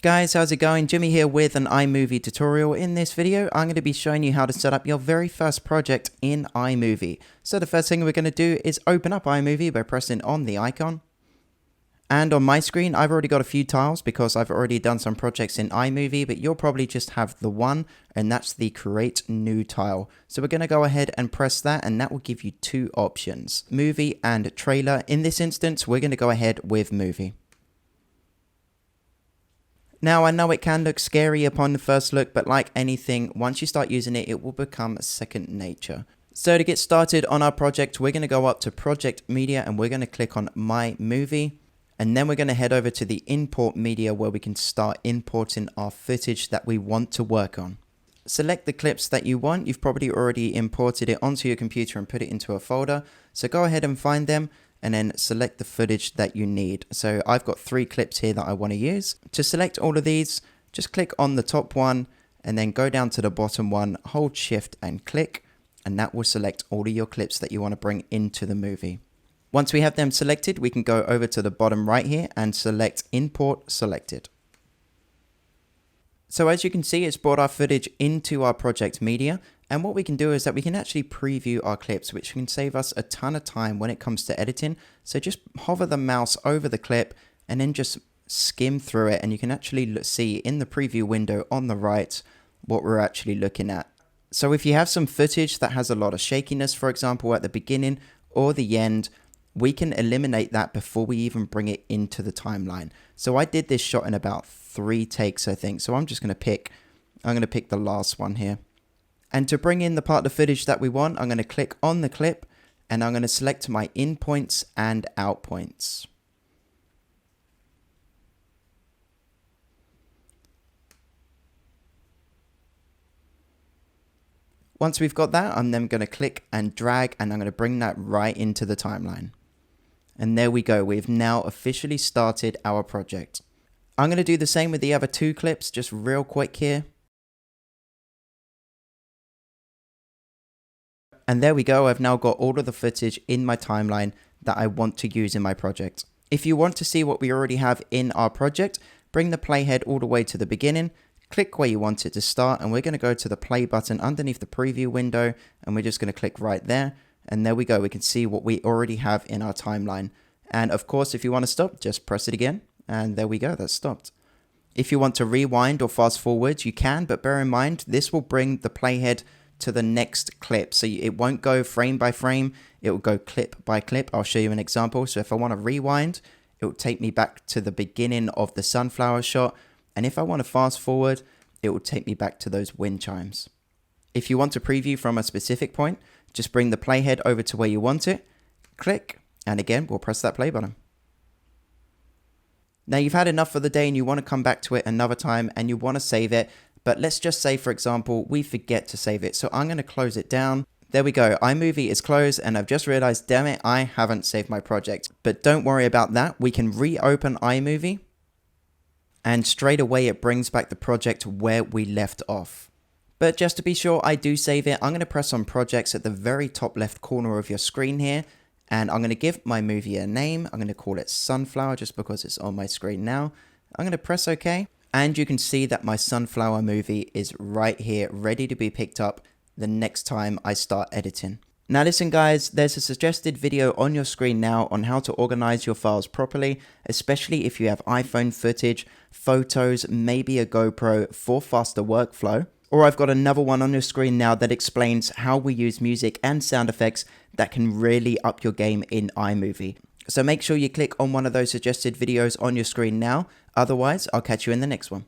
Guys, how's it going? Jimmy here with an iMovie tutorial. In this video, I'm going to be showing you how to set up your very first project in iMovie. So the first thing we're going to do is open up iMovie by pressing on the icon. And on my screen, I've already got a few tiles because I've already done some projects in iMovie, but you'll probably just have the one, and that's the create new tile. So we're going to go ahead and press that, and that will give you two options, movie and trailer. In this instance, we're going to go ahead with movie. Now, I know it can look scary upon the first look, but like anything, once you start using it, it will become second nature. So to get started on our project, we're going to go up to Project Media and we're going to click on My Movie. And then we're going to head over to the Import Media where we can start importing our footage that we want to work on. Select the clips that you want. You've probably already imported it onto your computer and put it into a folder. So go ahead and find them and then select the footage that you need. So I've got 3 clips here that I want to use. To select all of these, just click on the top one and then go down to the bottom one, hold shift and click, and that will select all of your clips that you want to bring into the movie. Once we have them selected, we can go over to the bottom right here and select Import Selected. So as you can see, it's brought our footage into our project media. And what we can do is that we can actually preview our clips, which can save us a ton of time when it comes to editing. So just hover the mouse over the clip and then just skim through it. And you can actually see in the preview window on the right what we're actually looking at. So if you have some footage that has a lot of shakiness, for example, at the beginning or the end, we can eliminate that before we even bring it into the timeline. So I did this shot in about 3 takes, I think. So I'm going to pick the last one here. And to bring in the part of the footage that we want, I'm going to click on the clip and I'm going to select my in points and out points. Once we've got that, I'm then going to click and drag and I'm going to bring that right into the timeline. And there we go. We've now officially started our project. I'm going to do the same with the other 2 clips, just real quick here. And there we go. I've now got all of the footage in my timeline that I want to use in my project. If you want to see what we already have in our project, bring the playhead all the way to the beginning, click where you want it to start, and we're going to go to the play button underneath the preview window, and we're just going to click right there. And there we go. We can see what we already have in our timeline. And of course, if you want to stop, just press it again. And there we go. That's stopped. If you want to rewind or fast forward, you can, but bear in mind, this will bring the playhead to the next clip. So it won't go frame by frame. It will go clip by clip. I'll show you an example. So if I want to rewind, it will take me back to the beginning of the sunflower shot. And if I want to fast forward, it will take me back to those wind chimes. If you want to preview from a specific point, just bring the playhead over to where you want it, click, and again, we'll press that play button. Now you've had enough for the day and you want to come back to it another time and you want to save it. But let's just say, for example, we forget to save it. So I'm going to close it down. There we go. iMovie is closed and I've just realized, damn it, I haven't saved my project. But don't worry about that. We can reopen iMovie and straight away it brings back the project where we left off. But just to be sure I do save it, I'm going to press on projects at the very top left corner of your screen here. And I'm going to give my movie a name. I'm going to call it Sunflower just because it's on my screen now. I'm going to press OK. And you can see that my sunflower movie is right here, ready to be picked up the next time I start editing. Now listen guys, there's a suggested video on your screen now on how to organize your files properly, especially if you have iPhone footage, photos, maybe a GoPro for faster workflow. Or I've got another one on your screen now that explains how we use music and sound effects that can really up your game in iMovie. So make sure you click on one of those suggested videos on your screen now. Otherwise, I'll catch you in the next one.